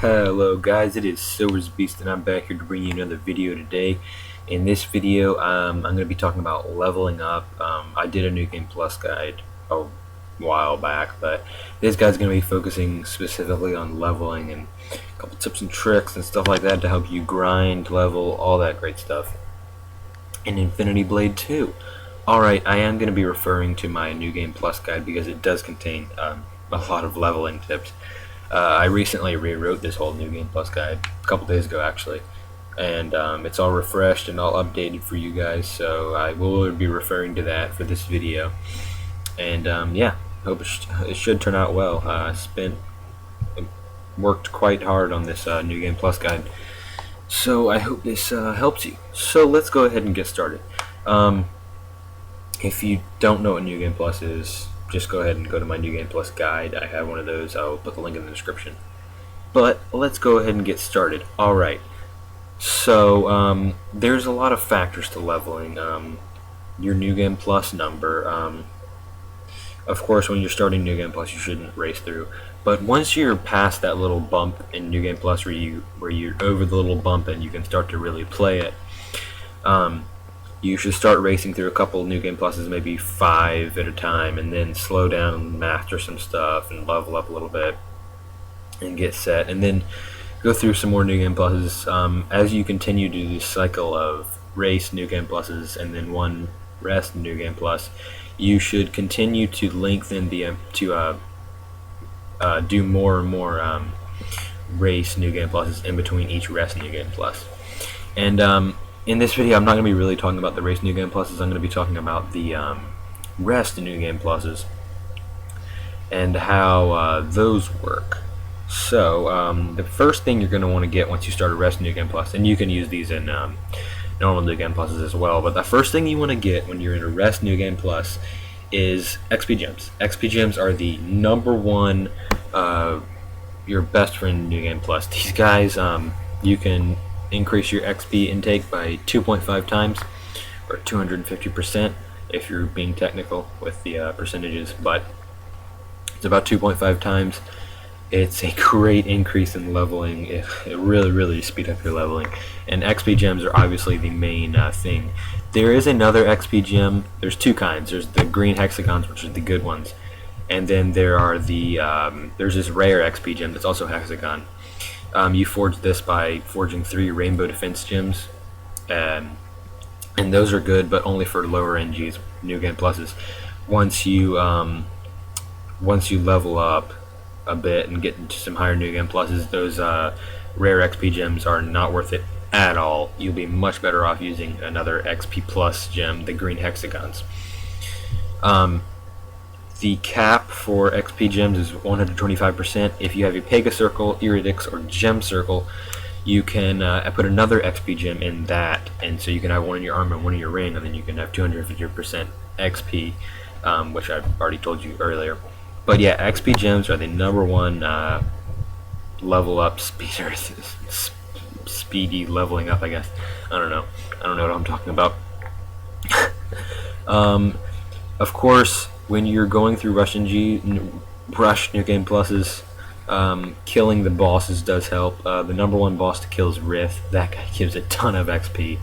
Hello guys, it is Silver's Beast and I'm back here to bring you another video today. In this video, I'm going to be talking about leveling up. I did a New Game Plus guide a while back, but this guy's going to be focusing specifically on leveling and a couple tips and tricks and stuff like that to help you grind, level, all that great stuff in Infinity Blade 2. Alright, I am going to be referring to my New Game Plus guide because it does contain a lot of leveling tips. I recently rewrote this whole New Game Plus guide a couple days ago actually, and it's all refreshed and all updated for you guys, so I will be referring to that for this video. And yeah, hope it should turn out well. Worked quite hard on this New Game Plus guide, so I hope this helps you. So let's go ahead and get started. If you don't know what New Game Plus is, just go ahead and go to my New Game Plus guide. I have one of those. I'll put the link in the description. But let's go ahead and get started. Alright, so there's a lot of factors to leveling. Your New Game Plus number. Of course, when you're starting New Game Plus, you shouldn't race through. But once you're past that little bump in New Game Plus where you're over the little bump and you can start to really play it, you should start racing through a couple New Game Pluses, maybe 5 at a time, and then slow down and master some stuff and level up a little bit and get set, and then go through some more New Game Pluses. As you continue to do this cycle of race New Game Pluses and then one rest New Game Plus, you should continue to lengthen the do more and more race New Game Pluses in between each rest New Game Plus. And in this video, I'm not going to be really talking about the race New Game Pluses. I'm going to be talking about the rest New Game Pluses and how those work. So the first thing you're going to want to get once you start a rest New Game Plus, and you can use these in normal New Game Pluses as well, but the first thing you want to get when you're in a rest New Game Plus is XP Gems. XP Gems are the #1 your best friend in New Game Plus. These guys, you can increase your XP intake by 2.5 times, or 250% if you're being technical with the percentages, but it's about 2.5 times. It's a great increase in leveling. It really speed up your leveling, and XP gems are obviously the main thing. There is another XP gem. There's two kinds. There's the green hexagons, which are the good ones, and then there are the there's this rare XP gem that's also hexagon. You forge this by forging 3 rainbow defense gems, and those are good, but only for lower NGs, New Game Pluses. Once you level up a bit and get into some higher New Game Pluses, those rare XP gems are not worth it at all. You'll be much better off using another XP Plus gem, the green hexagons. The cap for XP gems is 125%. If you have a Pega Circle, Iridix, or Gem Circle, you can put another XP gem in that, and so you can have one in your arm and one in your ring, and then you can have 250% XP, which I've already told you earlier. But yeah, XP gems are the #1 level up speeder, speedy leveling up, I guess. I don't know what I'm talking about. Of course, when you're going through Rush New Game Pluses, killing the bosses does help. The #1 boss to kill is Rith. That guy gives a ton of XP.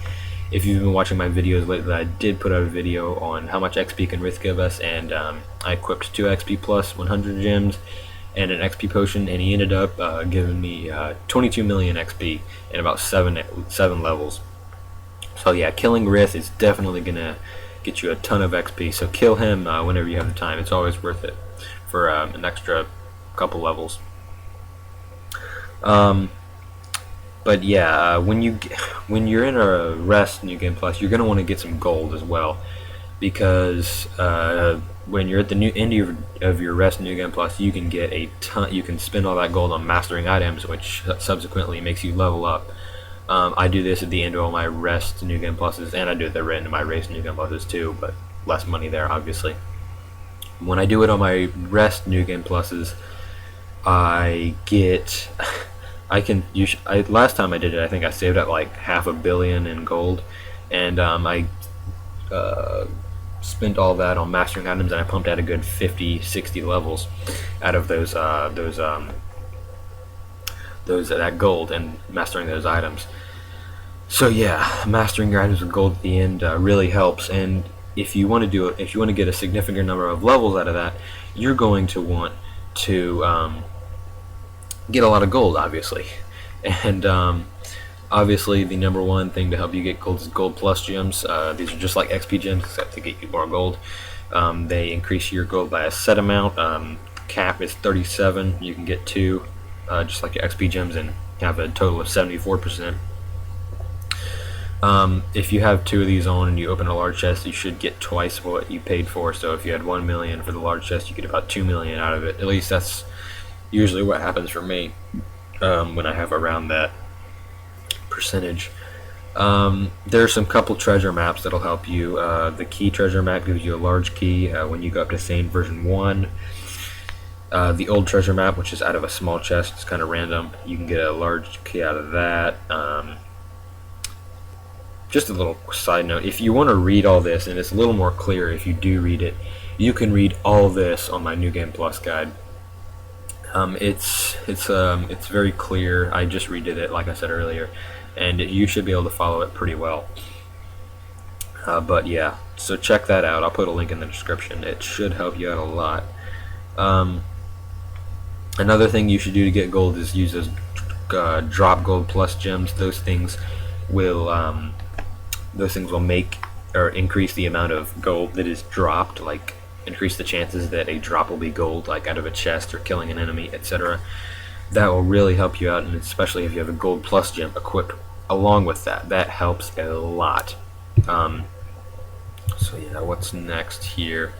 If you've been watching my videos lately, I did put out a video on how much XP can Rith give us, and I equipped 2 XP Plus 100 gems and an XP potion, and he ended up giving me 22 million XP in about 7 levels. So yeah, killing Rith is definitely gonna get you a ton of XP, so kill him whenever you have the time. It's always worth it for an extra couple levels. But yeah, when you're in a rest New Game Plus, you're gonna want to get some gold as well, because when you're at the end of your rest New Game Plus, you can get a ton. You can spend all that gold on mastering items, which subsequently makes you level up. I do this at the end of all my rest New Game Pluses, and I do it at the end of my race New Game Pluses too, but less money there, obviously. When I do it on my rest New Game Pluses, I get, last time I did it, I think I saved up like $500 million in gold, and I spent all that on mastering items, and I pumped out a good 50-60 levels out of those that gold and mastering those items. So yeah, mastering your items with gold at the end really helps. And if you want to do it, if you want to get a significant number of levels out of that, you're going to want to get a lot of gold, obviously. And obviously, the number one thing to help you get gold is gold plus gems. These are just like XP gems, except to get you more gold. They increase your gold by a set amount. Cap is 37. You can get 2, just like your XP gems, and have a total of 74%. If you have 2 of these on and you open a large chest, you should get twice what you paid for. So if you had 1 million for the large chest, you get about 2 million out of it. At least that's usually what happens for me when I have around that percentage. There's some couple treasure maps that'll help you. The key treasure map gives you a large key when you go up to Thane version 1. The old treasure map, which is out of a small chest, it's kind of random. You can get a large key out of that. Just a little side note, if you want to read all this, and it's a little more clear if you do read it, you can read all this on my New Game Plus guide. It's very clear. I just redid it, like I said earlier, and you should be able to follow it pretty well. But yeah, so check that out. I'll put a link in the description. It should help you out a lot. Another thing you should do to get gold is use those drop gold plus gems. Those things will make or increase the amount of gold that is dropped, like increase the chances that a drop will be gold, like out of a chest or killing an enemy, etc. That will really help you out, and especially if you have a gold plus gem equipped along with that. That helps a lot. So yeah, what's next here?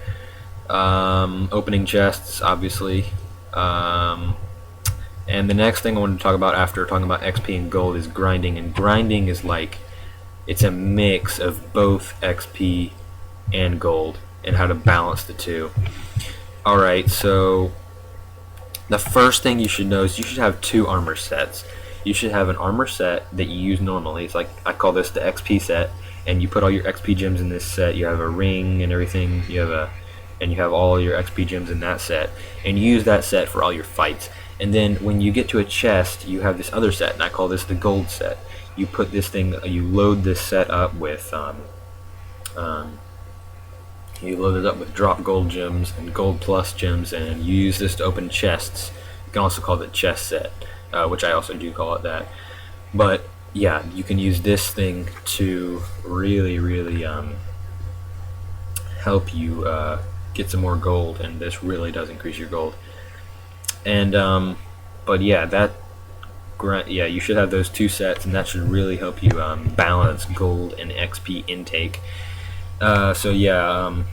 Opening chests, obviously. And the next thing I want to talk about after talking about XP and gold is grinding. And grinding is like, it's a mix of both XP and gold and how to balance the two. Alright, so the first thing you should know is you should have 2 armor sets. You should have an armor set that you use normally. It's like, I call this the XP set, and you put all your XP gems in this set. You have a ring and everything. You have all your XP gems in that set, and you use that set for all your fights. And then when you get to a chest, you have this other set, and I call this the gold set. You put this thing, you load this set up with drop gold gems and gold plus gems, and you use this to open chests. You can also call it chest set, which I also do call it that. But yeah, you can use this thing to really help you get some more gold, and this really does increase your gold. And but yeah, you should have those 2 sets, and that should really help you balance gold and XP intake. So yeah,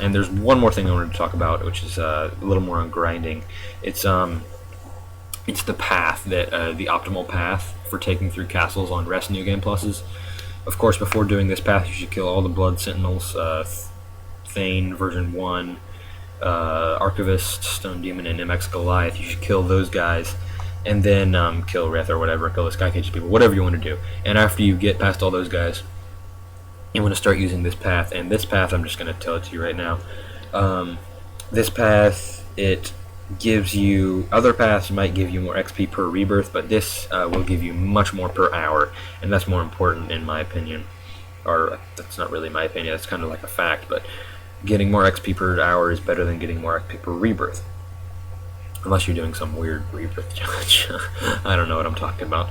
and there's one more thing I wanted to talk about, which is a little more on grinding. It's the path, that the optimal path for taking through castles on rest New Game Pluses. Of course, before doing this path, you should kill all the Blood Sentinels, Thane version 1, Archivist, Stone Demon, and MX Goliath. You should kill those guys, and then kill Rith or whatever, kill the Sky Cage people, whatever you want to do. And after you get past all those guys, you want to start using this path. And this path, I'm just going to tell it to you right now. This path, it gives you, other paths might give you more XP per rebirth, but this will give you much more per hour, and that's more important in my opinion. Or that's not really my opinion, that's kind of like a fact, but getting more XP per hour is better than getting more XP per rebirth. Unless you're doing some weird rebirth challenge. I don't know what I'm talking about.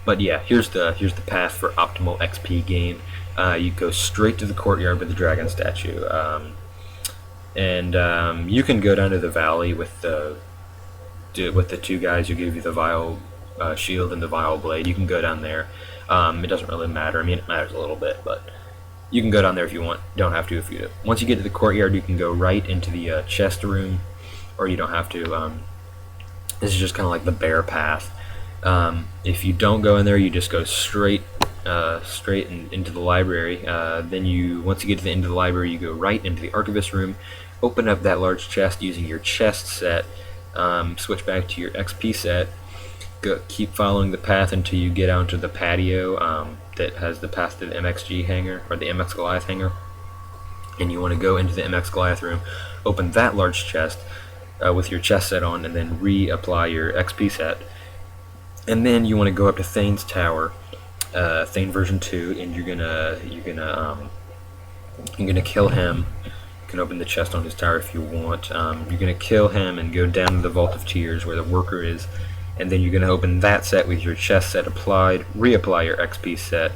But yeah, here's the path for optimal XP gain. You go straight to the courtyard with the dragon statue. You can go down to the valley with the 2 guys who give you the vile shield and the vile blade. You can go down there. It doesn't really matter. I mean, it matters a little bit, but you can go down there if you want. Don't have to if you do. Once you get to the courtyard, you can go right into the chest room, or you don't have to. This is just kind of like the bear path. If you don't go in there, you just go straight into the library. Then once you get to the end of the library, you go right into the Archivist room, open up that large chest using your chest set, switch back to your XP set, keep following the path until you get out to the patio that has the path to the MXG hangar, or the MX Goliath hangar, and you want to go into the MX Goliath room, open that large chest with your chest set on, and then reapply your XP set. And then you want to go up to Thane's Tower, Thane version 2, and you're gonna kill him. You can open the chest on his tower if you want. You're gonna kill him and go down to the Vault of Tears where the worker is, and then you're gonna open that set with your chest set applied, reapply your XP set,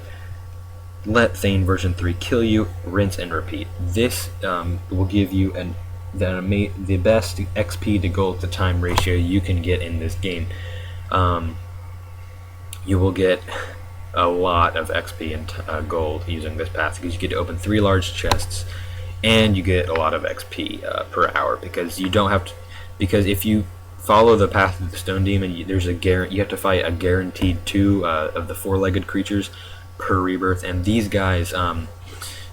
let Thane version 3 kill you, rinse and repeat. This will give you the best XP to gold to time ratio you can get in this game. You will get a lot of XP and gold using this path because you get to open 3 large chests, and you get a lot of XP per hour because you don't have to. Because if you follow the path of the Stone Demon, you have to fight a guaranteed 2 of the 4-legged creatures per rebirth, and these guys, I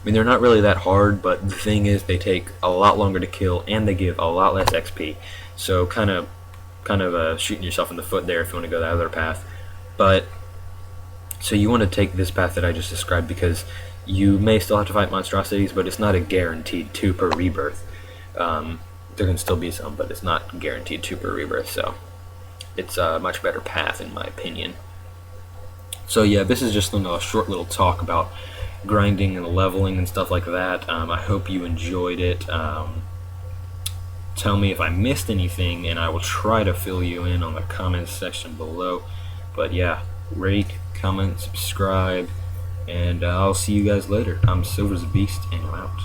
mean, they're not really that hard, but the thing is, they take a lot longer to kill, and they give a lot less XP. So kind of shooting yourself in the foot there if you want to go that other path. But so you want to take this path that I just described because you may still have to fight monstrosities, but it's not a guaranteed 2 per rebirth. There can still be some, but it's not guaranteed 2 per rebirth, so it's a much better path in my opinion. So yeah, this is just a short little talk about grinding and leveling and stuff like that. I hope you enjoyed it. Tell me if I missed anything, and I will try to fill you in on the comments section below. But yeah, rate, comment, subscribe, and I'll see you guys later. I'm Silver's Beast, and I'm out.